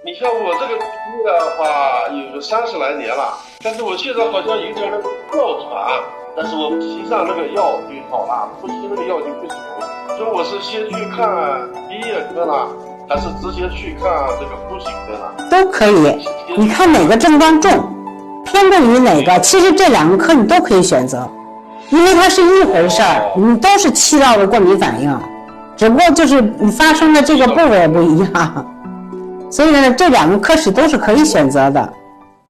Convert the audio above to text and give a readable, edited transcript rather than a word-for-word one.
你像我这个病的话，有个30来年了，但是我现在好像有点那个哮喘，但是我吸上那个药就好了，不吸那个药就不行。所以我是先去看鼻咽科呢，还是直接去看这个呼吸科呢？都可以，你看哪个症状重，偏重于哪个，其实这2个科你都可以选择，因为它是一回事儿，你都是气道的过敏反应，只不过就是你发生的这个部位不一样。所以呢，这2个科室都是可以选择的。